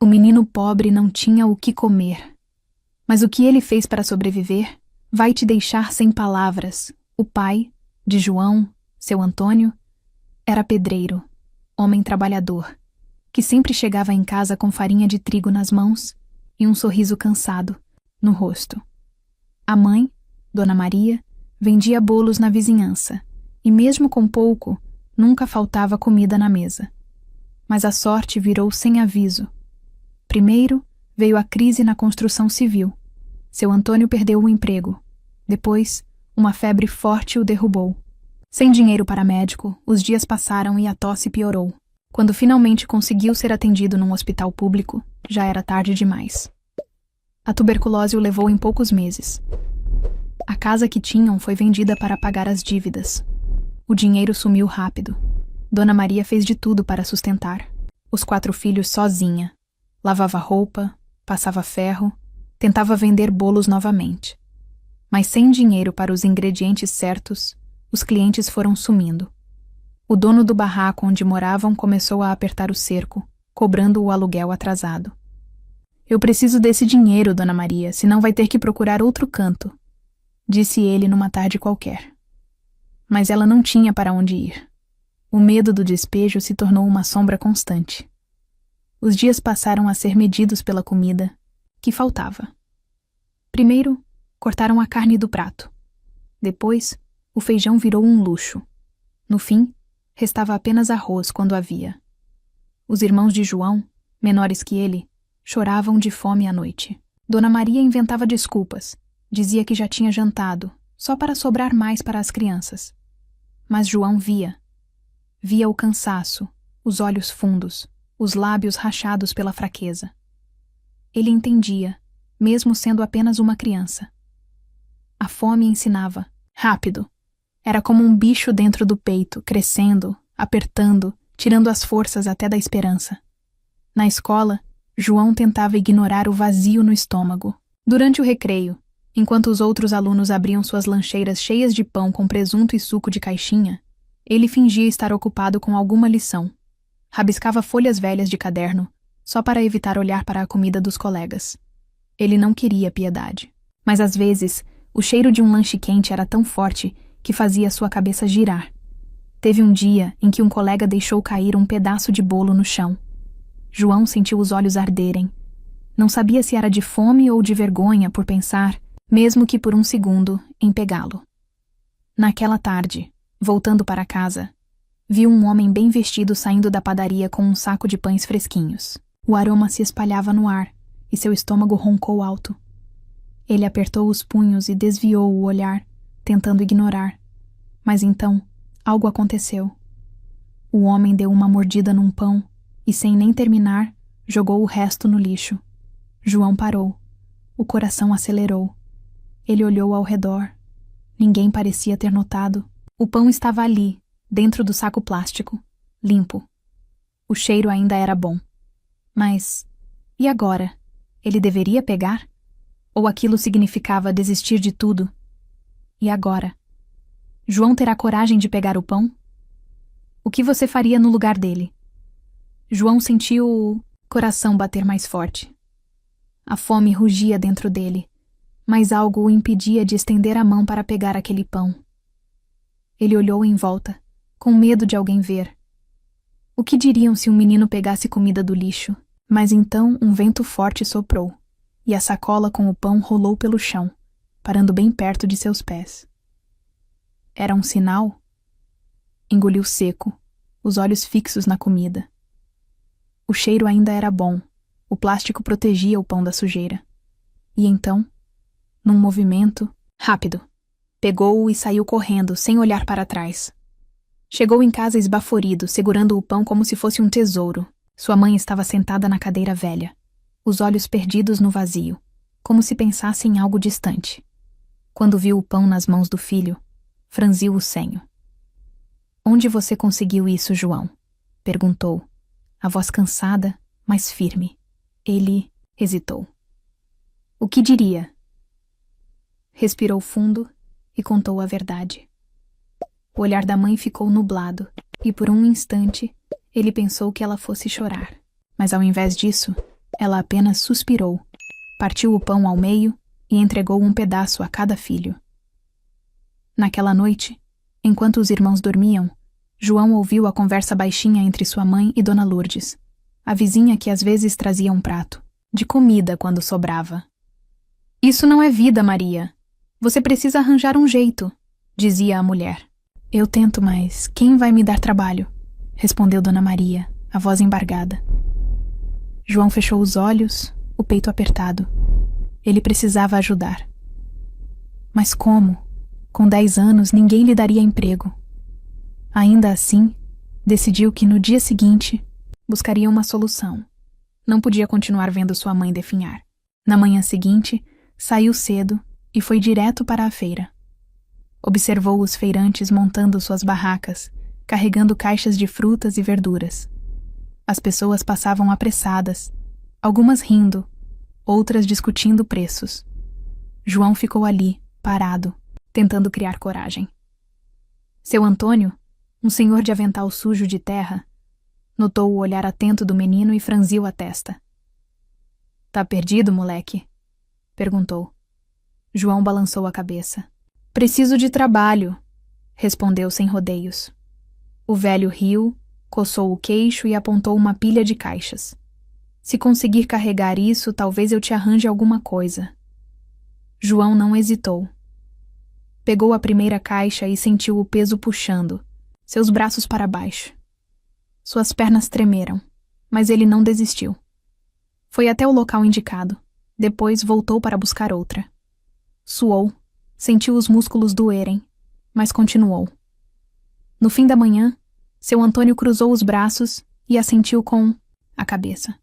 O menino pobre não tinha o que comer. Mas o que ele fez para sobreviver vai te deixar sem palavras. O pai, de João, seu Antônio, era pedreiro, homem trabalhador, que sempre chegava em casa com farinha de trigo nas mãos e um sorriso cansado no rosto. A mãe, Dona Maria, vendia bolos na vizinhança e, mesmo com pouco, nunca faltava comida na mesa. Mas a sorte virou sem aviso. Primeiro, veio a crise na construção civil. Seu Antônio perdeu o emprego. Depois, uma febre forte o derrubou. Sem dinheiro para médico, os dias passaram e a tosse piorou. Quando finalmente conseguiu ser atendido num hospital público, já era tarde demais. A tuberculose o levou em poucos meses. A casa que tinham foi vendida para pagar as dívidas. O dinheiro sumiu rápido. Dona Maria fez de tudo para sustentar. Os 4 filhos sozinha. Lavava roupa, passava ferro, tentava vender bolos novamente. Mas sem dinheiro para os ingredientes certos, os clientes foram sumindo. O dono do barraco onde moravam começou a apertar o cerco, cobrando o aluguel atrasado. "Eu preciso desse dinheiro, Dona Maria, senão vai ter que procurar outro canto", disse ele numa tarde qualquer. Mas ela não tinha para onde ir. O medo do despejo se tornou uma sombra constante. Os dias passaram a ser medidos pela comida, que faltava. Primeiro, cortaram a carne do prato. Depois, o feijão virou um luxo. No fim, restava apenas arroz quando havia. Os irmãos de João, menores que ele, choravam de fome à noite. Dona Maria inventava desculpas. Dizia que já tinha jantado, só para sobrar mais para as crianças. Mas João via. Via o cansaço, os olhos fundos, os lábios rachados pela fraqueza. Ele entendia, mesmo sendo apenas uma criança. A fome ensinava. Rápido. Era como um bicho dentro do peito, crescendo, apertando, tirando as forças até da esperança. Na escola, João tentava ignorar o vazio no estômago. Durante o recreio, enquanto os outros alunos abriam suas lancheiras cheias de pão com presunto e suco de caixinha, ele fingia estar ocupado com alguma lição. Rabiscava folhas velhas de caderno, só para evitar olhar para a comida dos colegas. Ele não queria piedade. Mas às vezes, o cheiro de um lanche quente era tão forte que fazia sua cabeça girar. Teve um dia em que um colega deixou cair um pedaço de bolo no chão. João sentiu os olhos arderem. Não sabia se era de fome ou de vergonha por pensar, mesmo que por um segundo, em pegá-lo. Naquela tarde, voltando para casa, viu um homem bem vestido saindo da padaria com um saco de pães fresquinhos. O aroma se espalhava no ar e seu estômago roncou alto. Ele apertou os punhos e desviou o olhar, tentando ignorar. Mas então, algo aconteceu. O homem deu uma mordida num pão e, sem nem terminar, jogou o resto no lixo. João parou. O coração acelerou. Ele olhou ao redor. Ninguém parecia ter notado. O pão estava ali, dentro do saco plástico, limpo. O cheiro ainda era bom. Mas, e agora? Ele deveria pegar? Ou aquilo significava desistir de tudo? E agora? João terá coragem de pegar o pão? O que você faria no lugar dele? João sentiu o coração bater mais forte. A fome rugia dentro dele, mas algo o impedia de estender a mão para pegar aquele pão. Ele olhou em volta, com medo de alguém ver. O que diriam se um menino pegasse comida do lixo? Mas então um vento forte soprou, e a sacola com o pão rolou pelo chão, parando bem perto de seus pés. Era um sinal? Engoliu seco, os olhos fixos na comida. O cheiro ainda era bom, o plástico protegia o pão da sujeira. E então, num movimento rápido, pegou-o e saiu correndo, sem olhar para trás. Chegou em casa esbaforido, segurando o pão como se fosse um tesouro. Sua mãe estava sentada na cadeira velha, os olhos perdidos no vazio, como se pensasse em algo distante. Quando viu o pão nas mãos do filho, franziu o senho. "Onde você conseguiu isso, João?" perguntou, a voz cansada, mas firme. Ele hesitou. "O que diria?" Respirou fundo e contou a verdade. O olhar da mãe ficou nublado, e por um instante ele pensou que ela fosse chorar. Mas ao invés disso, Ela apenas suspirou, partiu o pão ao meio e entregou um pedaço a cada filho. Naquela noite, enquanto os irmãos dormiam, João ouviu a conversa baixinha entre sua mãe e Dona Lourdes, a vizinha que às vezes trazia um prato de comida quando sobrava. "Isso não é vida, Maria. Você precisa arranjar um jeito", dizia a mulher. "Eu tento, mas quem vai me dar trabalho?", respondeu Dona Maria, a voz embargada. João fechou os olhos, o peito apertado. Ele precisava ajudar. Mas como? Com 10 anos, ninguém lhe daria emprego. Ainda assim, decidiu que no dia seguinte buscaria uma solução. Não podia continuar vendo sua mãe definhar. Na manhã seguinte, saiu cedo e foi direto para a feira. Observou os feirantes montando suas barracas, carregando caixas de frutas e verduras. As pessoas passavam apressadas, algumas rindo, outras discutindo preços. João ficou ali, parado, tentando criar coragem. Seu Antônio, um senhor de avental sujo de terra, notou o olhar atento do menino e franziu a testa. "Tá perdido, moleque?", perguntou. João balançou a cabeça. "Preciso de trabalho", respondeu sem rodeios. O velho riu, coçou o queixo e apontou uma pilha de caixas. "Se conseguir carregar isso, talvez eu te arranje alguma coisa." João não hesitou. Pegou a primeira caixa e sentiu o peso puxando, seus braços para baixo. Suas pernas tremeram, mas ele não desistiu. Foi até o local indicado. Depois voltou para buscar outra. Suou, sentiu os músculos doerem, mas continuou. No fim da manhã, seu Antônio cruzou os braços e assentiu com a cabeça.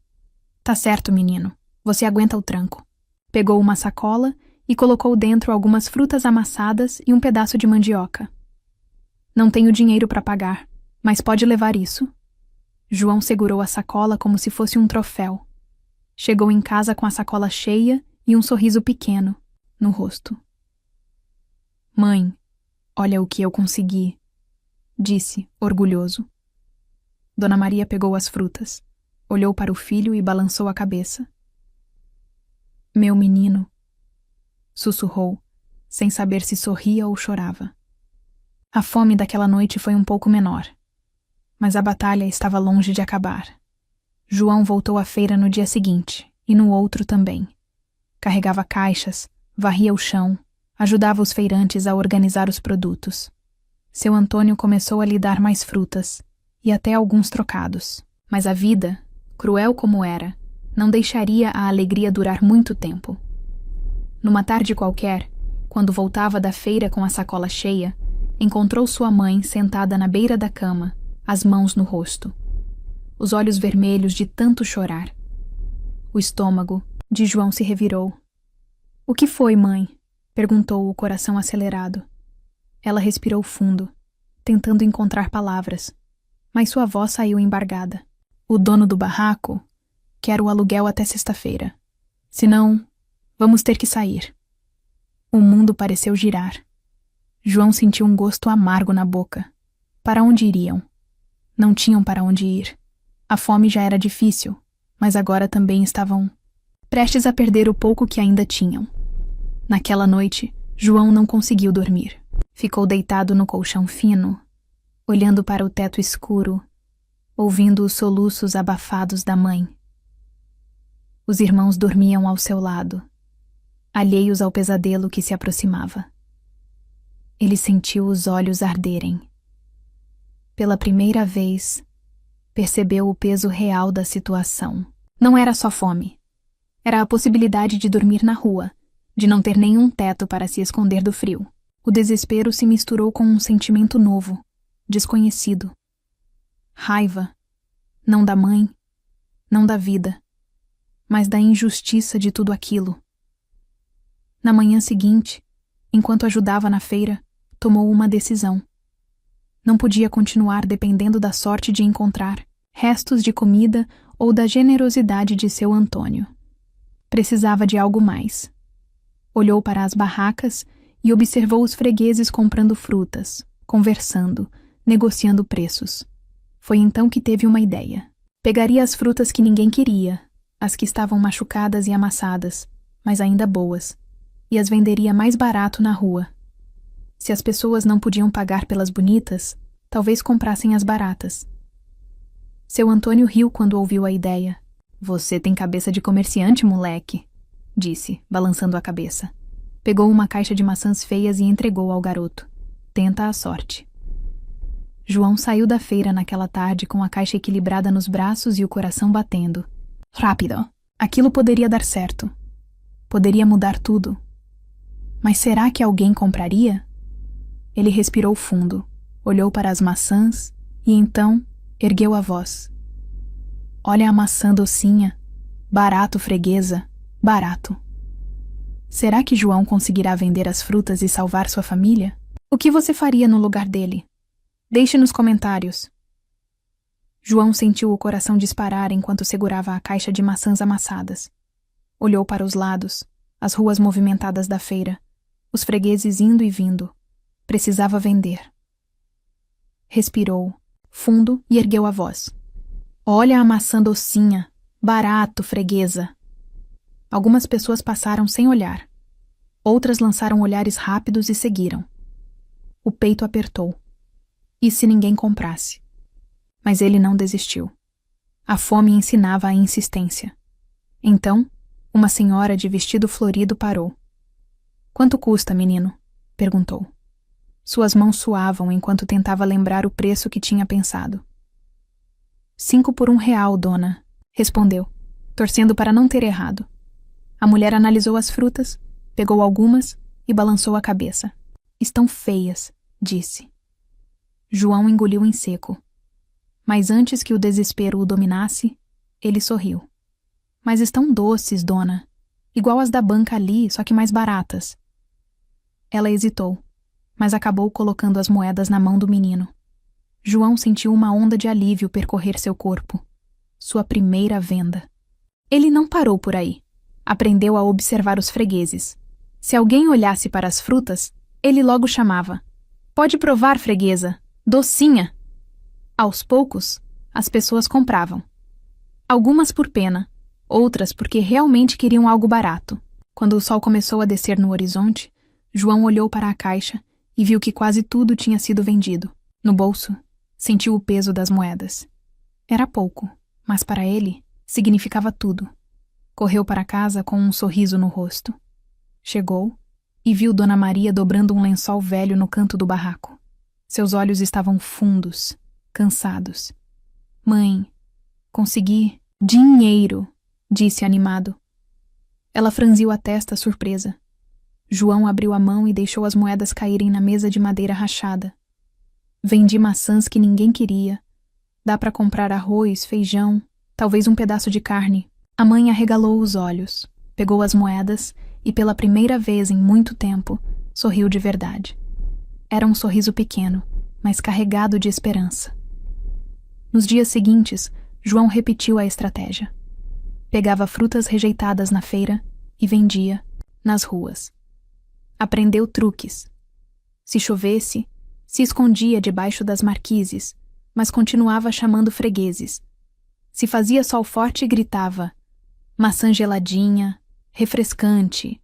"Tá certo, menino. Você aguenta o tranco." Pegou uma sacola e colocou dentro algumas frutas amassadas e um pedaço de mandioca. "Não tenho dinheiro para pagar, mas pode levar isso." João segurou a sacola como se fosse um troféu. Chegou em casa com a sacola cheia e um sorriso pequeno no rosto. "Mãe, olha o que eu consegui", disse, orgulhoso. Dona Maria pegou as frutas, olhou para o filho e balançou a cabeça. "Meu menino", sussurrou, sem saber se sorria ou chorava. A fome daquela noite foi um pouco menor, mas a batalha estava longe de acabar. João voltou à feira no dia seguinte, e no outro também. Carregava caixas, varria o chão, ajudava os feirantes a organizar os produtos. Seu Antônio começou a lhe dar mais frutas, e até alguns trocados. Mas a vida, cruel como era, não deixaria a alegria durar muito tempo. Numa tarde qualquer, quando voltava da feira com a sacola cheia, encontrou sua mãe sentada na beira da cama, as mãos no rosto. Os olhos vermelhos de tanto chorar. O estômago de João se revirou. "O que foi, mãe?", perguntou o coração acelerado. Ela respirou fundo, tentando encontrar palavras, mas sua voz saiu embargada. "O dono do barraco quer o aluguel até sexta-feira. Senão, vamos ter que sair." O mundo pareceu girar. João sentiu um gosto amargo na boca. Para onde iriam? Não tinham para onde ir. A fome já era difícil, mas agora também estavam prestes a perder o pouco que ainda tinham. Naquela noite, João não conseguiu dormir. Ficou deitado no colchão fino, olhando para o teto escuro, ouvindo os soluços abafados da mãe. Os irmãos dormiam ao seu lado, alheios ao pesadelo que se aproximava. Ele sentiu os olhos arderem. Pela primeira vez, percebeu o peso real da situação. Não era só fome. Era a possibilidade de dormir na rua, de não ter nenhum teto para se esconder do frio. O desespero se misturou com um sentimento novo, desconhecido. Raiva, não da mãe, não da vida, mas da injustiça de tudo aquilo. Na manhã seguinte, enquanto ajudava na feira, tomou uma decisão. Não podia continuar dependendo da sorte de encontrar restos de comida ou da generosidade de seu Antônio. Precisava de algo mais. Olhou para as barracas e observou os fregueses comprando frutas, conversando, negociando preços. Foi então que teve uma ideia. Pegaria as frutas que ninguém queria, as que estavam machucadas e amassadas, mas ainda boas, e as venderia mais barato na rua. Se as pessoas não podiam pagar pelas bonitas, talvez comprassem as baratas. Seu Antônio riu quando ouviu a ideia. Você tem cabeça de comerciante, moleque, disse, balançando a cabeça. Pegou uma caixa de maçãs feias e entregou ao garoto. Tenta a sorte. João saiu da feira naquela tarde com a caixa equilibrada nos braços e o coração batendo. Rápido! Aquilo poderia dar certo. Poderia mudar tudo. Mas será que alguém compraria? Ele respirou fundo, olhou para as maçãs e então ergueu a voz. Olha a maçã docinha. Barato, freguesa. Barato. Será que João conseguirá vender as frutas e salvar sua família? O que você faria no lugar dele? Deixe nos comentários. João sentiu o coração disparar enquanto segurava a caixa de maçãs amassadas. Olhou para os lados, as ruas movimentadas da feira, os fregueses indo e vindo. Precisava vender. Respirou, fundo, e ergueu a voz. Olha a maçã docinha. Barato, freguesa. Algumas pessoas passaram sem olhar. Outras lançaram olhares rápidos e seguiram. O peito apertou. E se ninguém comprasse? Mas ele não desistiu. A fome ensinava a insistência. Então, uma senhora de vestido florido parou. Quanto custa, menino? Perguntou. Suas mãos suavam enquanto tentava lembrar o preço que tinha pensado. 5 por R$1, dona, respondeu, torcendo para não ter errado. A mulher analisou as frutas, pegou algumas e balançou a cabeça. Estão feias, disse. João engoliu em seco. Mas antes que o desespero o dominasse, ele sorriu. Mas estão doces, dona. Igual as da banca ali, só que mais baratas. Ela hesitou, mas acabou colocando as moedas na mão do menino. João sentiu uma onda de alívio percorrer seu corpo. Sua primeira venda. Ele não parou por aí. Aprendeu a observar os fregueses. Se alguém olhasse para as frutas, ele logo chamava. Pode provar, freguesa. Docinha. Aos poucos, as pessoas compravam. Algumas por pena, outras porque realmente queriam algo barato. Quando o sol começou a descer no horizonte, João olhou para a caixa e viu que quase tudo tinha sido vendido. No bolso, sentiu o peso das moedas. Era pouco, mas para ele, significava tudo. Correu para casa com um sorriso no rosto. Chegou e viu Dona Maria dobrando um lençol velho no canto do barraco. Seus olhos estavam fundos, cansados. Mãe, consegui dinheiro, disse animado. Ela franziu a testa surpresa. João abriu a mão e deixou as moedas caírem na mesa de madeira rachada. Vendi maçãs que ninguém queria. Dá para comprar arroz, feijão, talvez um pedaço de carne. A mãe arregalou os olhos, pegou as moedas e, pela primeira vez em muito tempo, sorriu de verdade. Era um sorriso pequeno, mas carregado de esperança. Nos dias seguintes, João repetiu a estratégia. Pegava frutas rejeitadas na feira e vendia nas ruas. Aprendeu truques. Se chovesse, se escondia debaixo das marquises, mas continuava chamando fregueses. Se fazia sol forte, gritava: maçã geladinha, refrescante.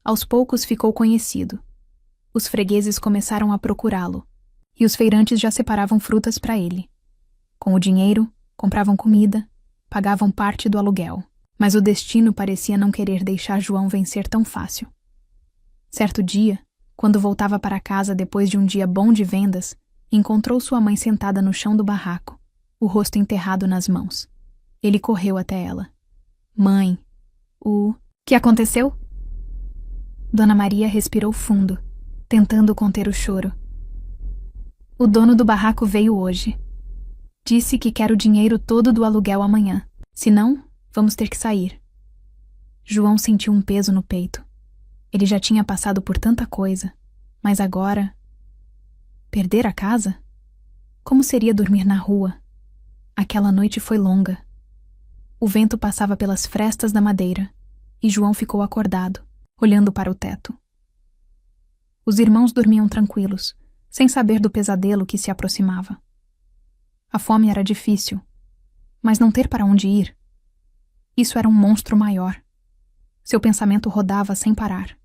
Aos poucos ficou conhecido. Os fregueses começaram a procurá-lo, e os feirantes já separavam frutas para ele. Com o dinheiro, compravam comida, pagavam parte do aluguel. Mas o destino parecia não querer deixar João vencer tão fácil. Certo dia, quando voltava para casa depois de um dia bom de vendas, encontrou sua mãe sentada no chão do barraco, o rosto enterrado nas mãos. Ele correu até ela. Mãe, que aconteceu? Dona Maria respirou fundo, tentando conter o choro. O dono do barraco veio hoje. Disse que quer o dinheiro todo do aluguel amanhã. Senão, vamos ter que sair. João sentiu um peso no peito. Ele já tinha passado por tanta coisa, mas agora... Perder a casa? Como seria dormir na rua? Aquela noite foi longa. O vento passava pelas frestas da madeira, e João ficou acordado, olhando para o teto. Os irmãos dormiam tranquilos, sem saber do pesadelo que se aproximava. A fome era difícil, mas não ter para onde ir. Isso era um monstro maior. Seu pensamento rodava sem parar.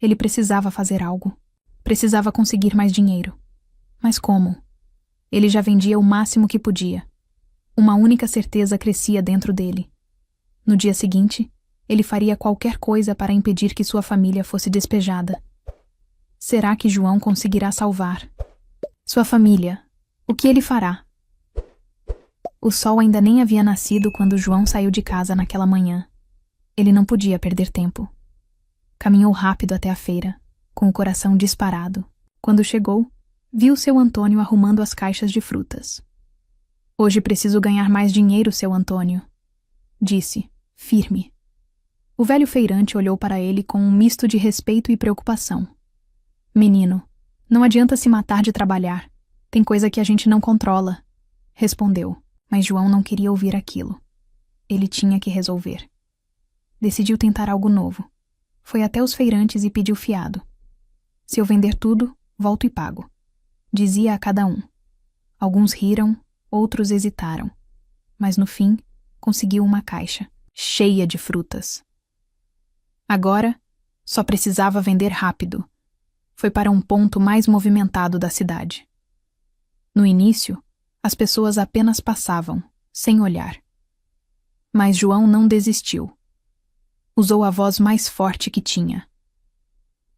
Ele precisava fazer algo. Precisava conseguir mais dinheiro. Mas como? Ele já vendia o máximo que podia. Uma única certeza crescia dentro dele. No dia seguinte, ele faria qualquer coisa para impedir que sua família fosse despejada. Será que João conseguirá salvar sua família? O que ele fará? O sol ainda nem havia nascido quando João saiu de casa naquela manhã. Ele não podia perder tempo. Caminhou rápido até a feira, com o coração disparado. Quando chegou, viu seu Antônio arrumando as caixas de frutas. Hoje preciso ganhar mais dinheiro, seu Antônio, disse, firme. O velho feirante olhou para ele com um misto de respeito e preocupação. Menino, não adianta se matar de trabalhar. Tem coisa que a gente não controla, respondeu, mas João não queria ouvir aquilo. Ele tinha que resolver. Decidiu tentar algo novo. Foi até os feirantes e pediu fiado. Se eu vender tudo, volto e pago, dizia a cada um. Alguns riram, outros hesitaram, mas no fim conseguiu uma caixa, cheia de frutas. Agora, só precisava vender rápido. Foi para um ponto mais movimentado da cidade. No início, as pessoas apenas passavam, sem olhar. Mas João não desistiu. Usou a voz mais forte que tinha.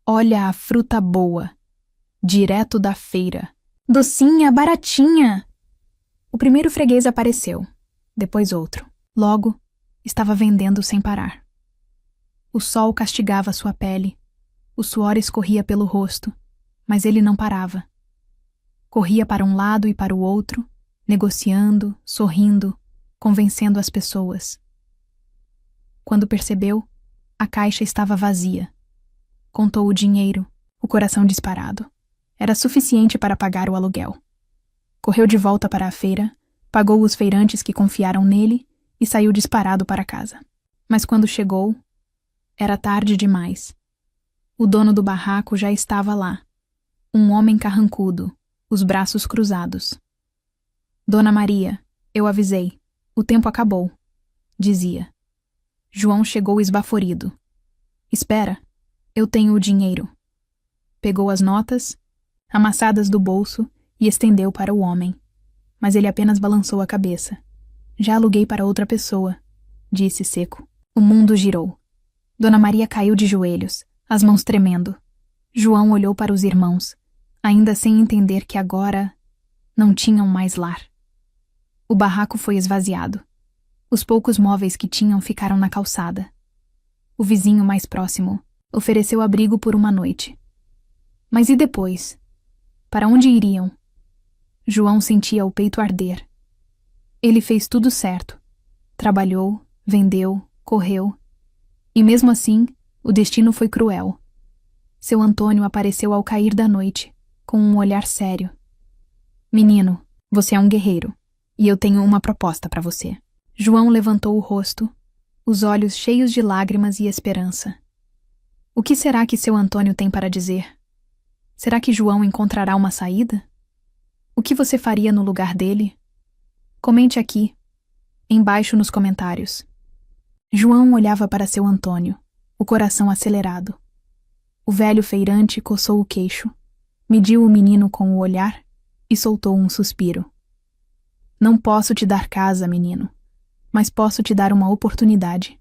Olha a fruta boa, direto da feira. Docinha, baratinha! O primeiro freguês apareceu, depois outro. Logo, estava vendendo sem parar. O sol castigava sua pele, o suor escorria pelo rosto, mas ele não parava. Corria para um lado e para o outro, negociando, sorrindo, convencendo as pessoas. Quando percebeu, a caixa estava vazia. Contou o dinheiro, o coração disparado. Era suficiente para pagar o aluguel. Correu de volta para a feira, pagou os feirantes que confiaram nele e saiu disparado para casa. Mas quando chegou, era tarde demais. O dono do barraco já estava lá. Um homem carrancudo, os braços cruzados. Dona Maria, eu avisei. O tempo acabou, dizia. João chegou esbaforido. Espera, eu tenho o dinheiro. Pegou as notas, amassadas do bolso, e estendeu para o homem. Mas ele apenas balançou a cabeça. Já aluguei para outra pessoa, disse seco. O mundo girou. Dona Maria caiu de joelhos, as mãos tremendo. João olhou para os irmãos, ainda sem entender que agora não tinham mais lar. O barraco foi esvaziado. Os poucos móveis que tinham ficaram na calçada. O vizinho mais próximo ofereceu abrigo por uma noite. Mas e depois? Para onde iriam? João sentia o peito arder. Ele fez tudo certo. Trabalhou, vendeu, correu. E mesmo assim, o destino foi cruel. Seu Antônio apareceu ao cair da noite, com um olhar sério. Menino, você é um guerreiro, e eu tenho uma proposta para você. João levantou o rosto, os olhos cheios de lágrimas e esperança. O que será que seu Antônio tem para dizer? Será que João encontrará uma saída? O que você faria no lugar dele? Comente aqui, embaixo nos comentários. João olhava para seu Antônio, o coração acelerado. O velho feirante coçou o queixo, mediu o menino com o olhar e soltou um suspiro. Não posso te dar casa, menino, mas posso te dar uma oportunidade.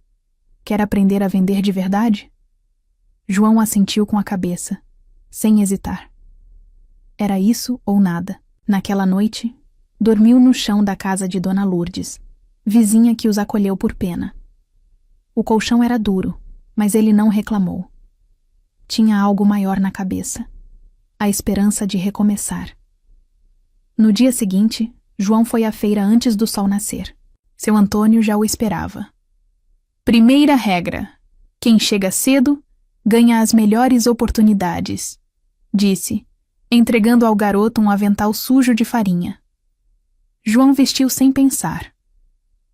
Quer aprender a vender de verdade? João assentiu com a cabeça, sem hesitar. Era isso ou nada. Naquela noite, dormiu no chão da casa de Dona Lourdes, vizinha que os acolheu por pena. O colchão era duro, mas ele não reclamou. Tinha algo maior na cabeça, a esperança de recomeçar. No dia seguinte, João foi à feira antes do sol nascer. Seu Antônio já o esperava. Primeira regra: quem chega cedo ganha as melhores oportunidades, disse, entregando ao garoto um avental sujo de farinha. João vestiu sem pensar.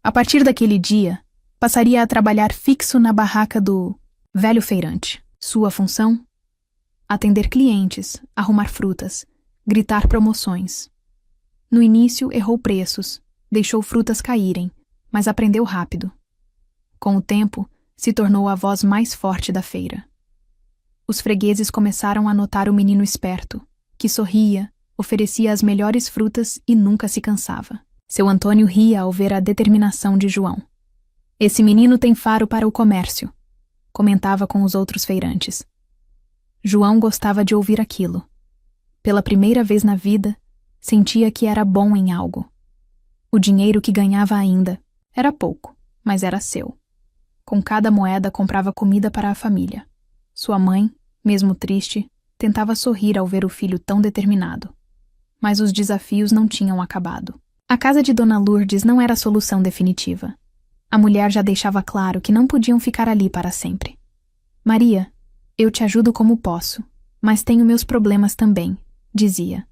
A partir daquele dia, passaria a trabalhar fixo na barraca do velho feirante. Sua função? Atender clientes, arrumar frutas, gritar promoções. No início, errou preços, deixou frutas caírem, mas aprendeu rápido. Com o tempo, se tornou a voz mais forte da feira. Os fregueses começaram a notar o menino esperto, que sorria, oferecia as melhores frutas e nunca se cansava. Seu Antônio ria ao ver a determinação de João. Esse menino tem faro para o comércio, comentava com os outros feirantes. João gostava de ouvir aquilo. Pela primeira vez na vida, sentia que era bom em algo. O dinheiro que ganhava ainda era pouco, mas era seu. Com cada moeda comprava comida para a família. Sua mãe, mesmo triste, tentava sorrir ao ver o filho tão determinado. Mas os desafios não tinham acabado. A casa de Dona Lourdes não era a solução definitiva. A mulher já deixava claro que não podiam ficar ali para sempre. Maria, eu te ajudo como posso, mas tenho meus problemas também, dizia.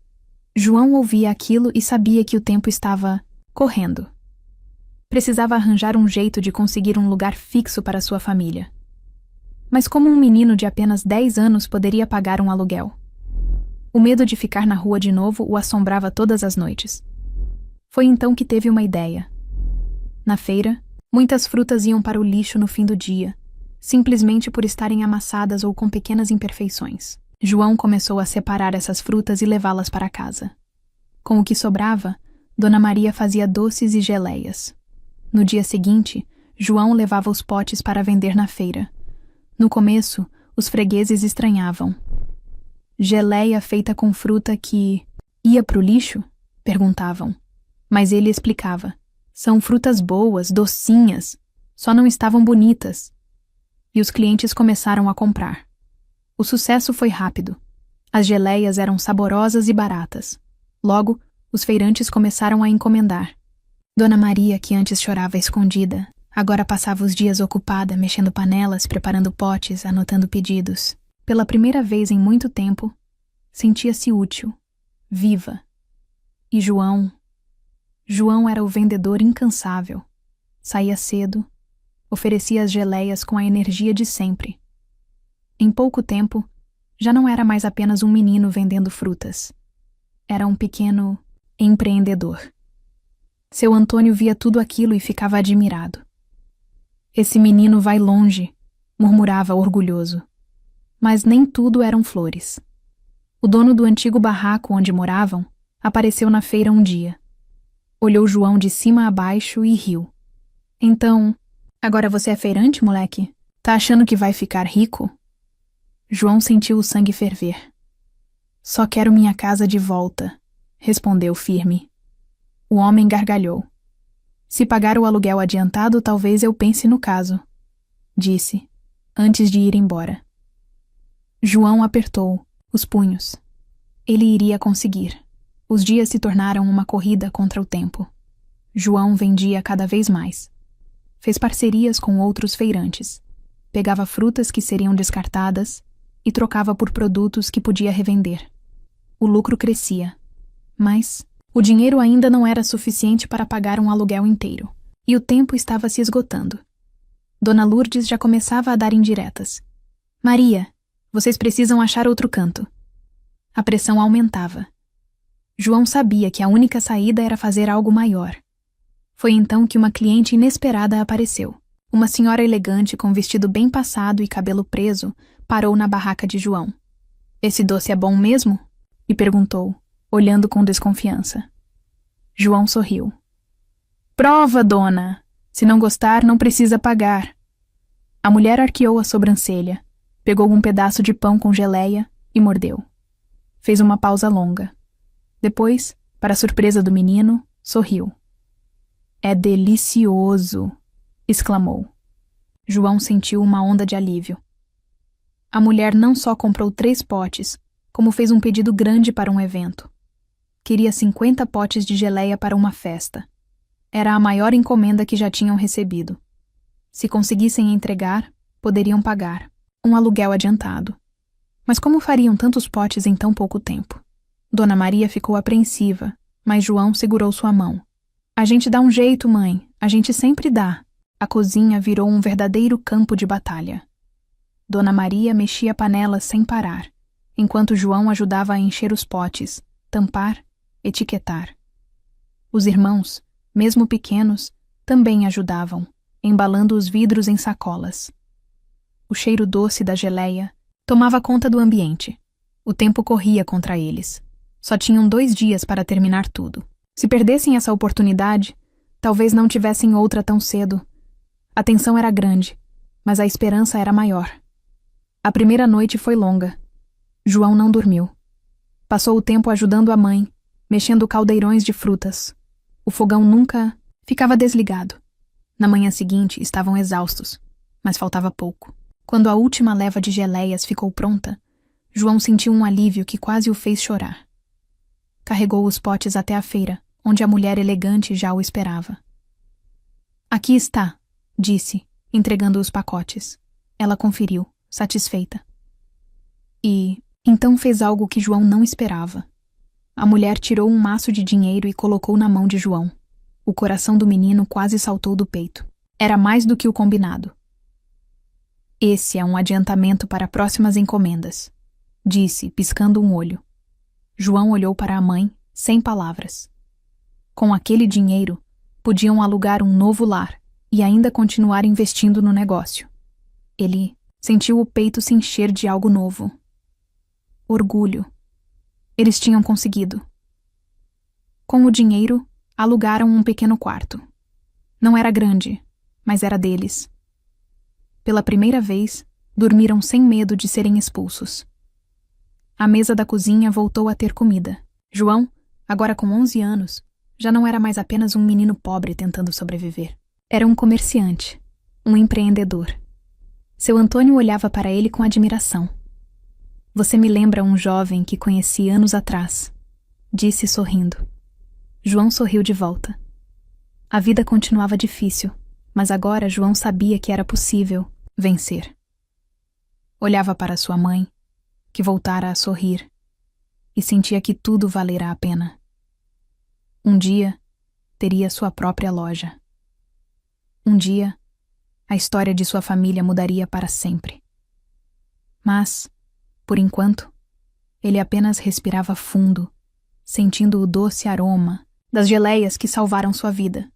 João ouvia aquilo e sabia que o tempo estava correndo. Precisava arranjar um jeito de conseguir um lugar fixo para sua família. Mas como um menino de apenas 10 anos poderia pagar um aluguel? O medo de ficar na rua de novo o assombrava todas as noites. Foi então que teve uma ideia. Na feira, muitas frutas iam para o lixo no fim do dia, simplesmente por estarem amassadas ou com pequenas imperfeições. João começou a separar essas frutas e levá-las para casa. Com o que sobrava, Dona Maria fazia doces e geleias. No dia seguinte, João levava os potes para vender na feira. No começo, os fregueses estranhavam. Geleia feita com fruta que ia para o lixo? Perguntavam. Mas ele explicava. São frutas boas, docinhas, só não estavam bonitas. E os clientes começaram a comprar. O sucesso foi rápido. As geleias eram saborosas e baratas. Logo, os feirantes começaram a encomendar. Dona Maria, que antes chorava escondida, agora passava os dias ocupada, mexendo panelas, preparando potes, anotando pedidos. Pela primeira vez em muito tempo, sentia-se útil, viva. E João era o vendedor incansável. Saía cedo, oferecia as geleias com a energia de sempre. Em pouco tempo, já não era mais apenas um menino vendendo frutas. Era um pequeno empreendedor. Seu Antônio via tudo aquilo e ficava admirado. Esse menino vai longe, murmurava orgulhoso. Mas nem tudo eram flores. O dono do antigo barraco onde moravam apareceu na feira um dia. Olhou João de cima a baixo e riu. Então, agora você é feirante, moleque? Tá achando que vai ficar rico? João sentiu o sangue ferver. Só quero minha casa de volta, respondeu firme. O homem gargalhou. Se pagar o aluguel adiantado, talvez eu pense no caso, disse, antes de ir embora. João apertou os punhos. Ele iria conseguir. Os dias se tornaram uma corrida contra o tempo. João vendia cada vez mais. Fez parcerias com outros feirantes. Pegava frutas que seriam descartadas e trocava por produtos que podia revender. O lucro crescia. Mas o dinheiro ainda não era suficiente para pagar um aluguel inteiro. E o tempo estava se esgotando. Dona Lourdes já começava a dar indiretas. Maria, vocês precisam achar outro canto. A pressão aumentava. João sabia que a única saída era fazer algo maior. Foi então que uma cliente inesperada apareceu. Uma senhora elegante com vestido bem passado e cabelo preso parou na barraca de João. Esse doce é bom mesmo? E perguntou, olhando com desconfiança. João sorriu. Prova, dona! Se não gostar, não precisa pagar. A mulher arqueou a sobrancelha, pegou um pedaço de pão com geleia e mordeu. Fez uma pausa longa. Depois, para a surpresa do menino, sorriu. É delicioso! Exclamou. João sentiu uma onda de alívio. A mulher não só comprou 3 potes, como fez um pedido grande para um evento. Queria 50 potes de geleia para uma festa. Era a maior encomenda que já tinham recebido. Se conseguissem entregar, poderiam pagar um aluguel adiantado. Mas como fariam tantos potes em tão pouco tempo? Dona Maria ficou apreensiva, mas João segurou sua mão. A gente dá um jeito, mãe. A gente sempre dá. A cozinha virou um verdadeiro campo de batalha. Dona Maria mexia panelas sem parar, enquanto João ajudava a encher os potes, tampar, etiquetar. Os irmãos, mesmo pequenos, também ajudavam, embalando os vidros em sacolas. O cheiro doce da geleia tomava conta do ambiente. O tempo corria contra eles. Só tinham 2 dias para terminar tudo. Se perdessem essa oportunidade, talvez não tivessem outra tão cedo. A tensão era grande, mas a esperança era maior. A primeira noite foi longa. João não dormiu. Passou o tempo ajudando a mãe, mexendo caldeirões de frutas. O fogão nunca ficava desligado. Na manhã seguinte, estavam exaustos, mas faltava pouco. Quando a última leva de geleias ficou pronta, João sentiu um alívio que quase o fez chorar. Carregou os potes até a feira, onde a mulher elegante já o esperava. Aqui está, disse, entregando os pacotes. Ela conferiu, satisfeita. E então fez algo que João não esperava. A mulher tirou um maço de dinheiro e colocou na mão de João. O coração do menino quase saltou do peito. Era mais do que o combinado. Esse é um adiantamento para próximas encomendas, disse, piscando um olho. João olhou para a mãe, sem palavras. Com aquele dinheiro, podiam alugar um novo lar e ainda continuar investindo no negócio. Ele sentiu o peito se encher de algo novo. Orgulho. Eles tinham conseguido. Com o dinheiro, alugaram um pequeno quarto. Não era grande, mas era deles. Pela primeira vez, dormiram sem medo de serem expulsos. A mesa da cozinha voltou a ter comida. João, agora com 11 anos, já não era mais apenas um menino pobre tentando sobreviver. Era um comerciante, um empreendedor. Seu Antônio olhava para ele com admiração. Você me lembra um jovem que conheci anos atrás, disse sorrindo. João sorriu de volta. A vida continuava difícil, mas agora João sabia que era possível vencer. Olhava para sua mãe, que voltara a sorrir, e sentia que tudo valera a pena. Um dia, teria sua própria loja. Um dia, a história de sua família mudaria para sempre. Mas, por enquanto, ele apenas respirava fundo, sentindo o doce aroma das geleias que salvaram sua vida.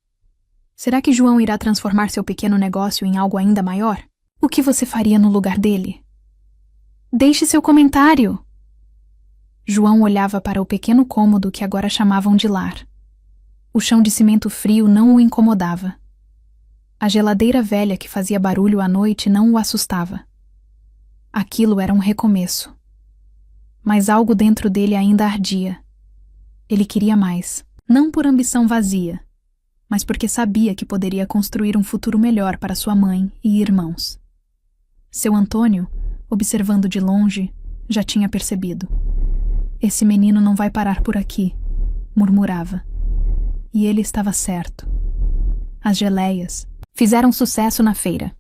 Será que João irá transformar seu pequeno negócio em algo ainda maior? O que você faria no lugar dele? Deixe seu comentário! João olhava para o pequeno cômodo que agora chamavam de lar. O chão de cimento frio não o incomodava. A geladeira velha que fazia barulho à noite não o assustava. Aquilo era um recomeço. Mas algo dentro dele ainda ardia. Ele queria mais, não por ambição vazia, mas porque sabia que poderia construir um futuro melhor para sua mãe e irmãos. Seu Antônio, observando de longe, já tinha percebido. Esse menino não vai parar por aqui, murmurava. E ele estava certo. As geleias fizeram sucesso na feira.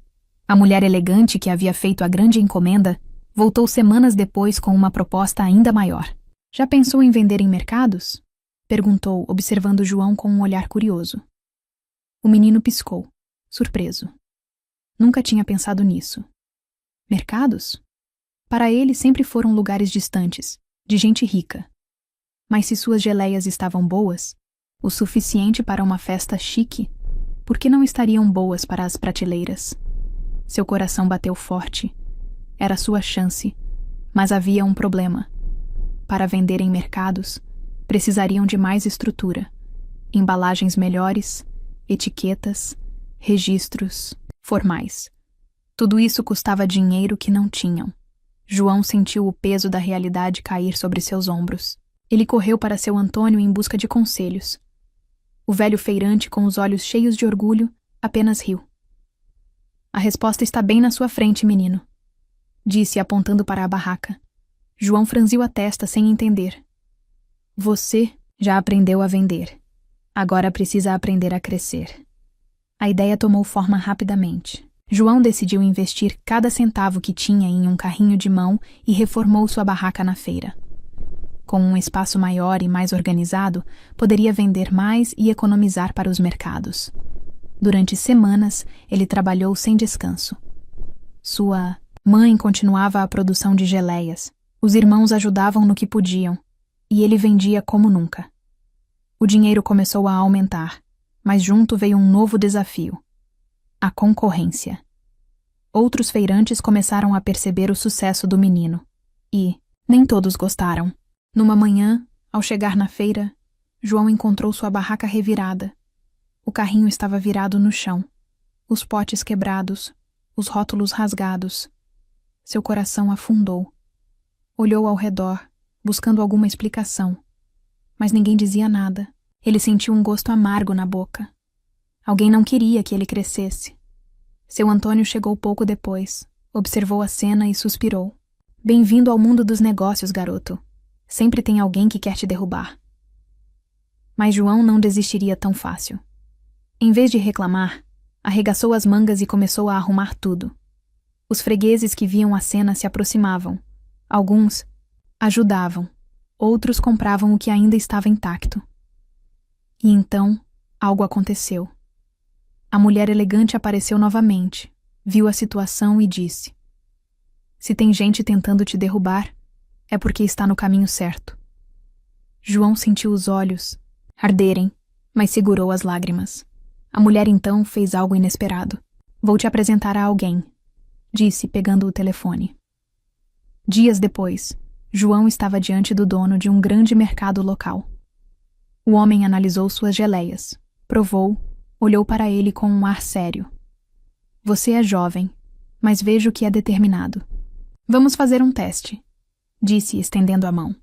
A mulher elegante que havia feito a grande encomenda voltou semanas depois com uma proposta ainda maior. Já pensou em vender em mercados? Perguntou, observando João com um olhar curioso. O menino piscou, surpreso. Nunca tinha pensado nisso. Mercados? Para ele sempre foram lugares distantes, de gente rica. Mas se suas geleias estavam boas, o suficiente para uma festa chique, por que não estariam boas para as prateleiras? Seu coração bateu forte. Era sua chance, mas havia um problema. Para vender em mercados, precisariam de mais estrutura, embalagens melhores, etiquetas, registros formais. Tudo isso custava dinheiro que não tinham. João sentiu o peso da realidade cair sobre seus ombros. Ele correu para seu Antônio em busca de conselhos. O velho feirante, com os olhos cheios de orgulho, apenas riu. A resposta está bem na sua frente, menino, disse apontando para a barraca. João franziu a testa sem entender. Você já aprendeu a vender. Agora precisa aprender a crescer. A ideia tomou forma rapidamente. João decidiu investir cada centavo que tinha em um carrinho de mão e reformou sua barraca na feira. Com um espaço maior e mais organizado, poderia vender mais e economizar para os mercados. Durante semanas, ele trabalhou sem descanso. Sua mãe continuava a produção de geleias. Os irmãos ajudavam no que podiam, e ele vendia como nunca. O dinheiro começou a aumentar, mas junto veio um novo desafio. a concorrência. Outros feirantes começaram a perceber o sucesso do menino. E nem todos gostaram. Numa manhã, ao chegar na feira, João encontrou sua barraca revirada. O carrinho estava virado no chão. Os potes quebrados, os rótulos rasgados. Seu coração afundou. Olhou ao redor, buscando alguma explicação. Mas ninguém dizia nada. Ele sentiu um gosto amargo na boca. Alguém não queria que ele crescesse. Seu Antônio chegou pouco depois, observou a cena e suspirou. Bem-vindo ao mundo dos negócios, garoto. Sempre tem alguém que quer te derrubar. Mas João não desistiria tão fácil. Em vez de reclamar, arregaçou as mangas e começou a arrumar tudo. Os fregueses que viam a cena se aproximavam. Alguns ajudavam, outros compravam o que ainda estava intacto. E então, algo aconteceu. A mulher elegante apareceu novamente, viu a situação e disse: se tem gente tentando te derrubar, é porque está no caminho certo. João sentiu os olhos arderem, mas segurou as lágrimas. A mulher então fez algo inesperado. Vou te apresentar a alguém, disse, pegando o telefone. Dias depois, João estava diante do dono de um grande mercado local. O homem analisou suas geleias, provou, olhou para ele com um ar sério. Você é jovem, mas vejo que é determinado. Vamos fazer um teste, disse, estendendo a mão.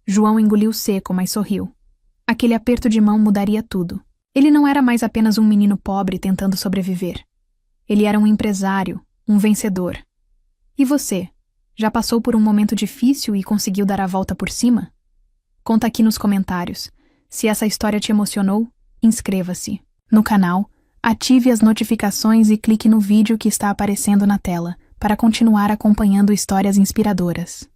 João engoliu seco, mas sorriu. Aquele aperto de mão mudaria tudo. Ele não era mais apenas um menino pobre tentando sobreviver. Ele era um empresário, um vencedor. E você? Já passou por um momento difícil e conseguiu dar a volta por cima? Conta aqui nos comentários. Se essa história te emocionou, inscreva-se no canal, ative as notificações e clique no vídeo que está aparecendo na tela para continuar acompanhando histórias inspiradoras.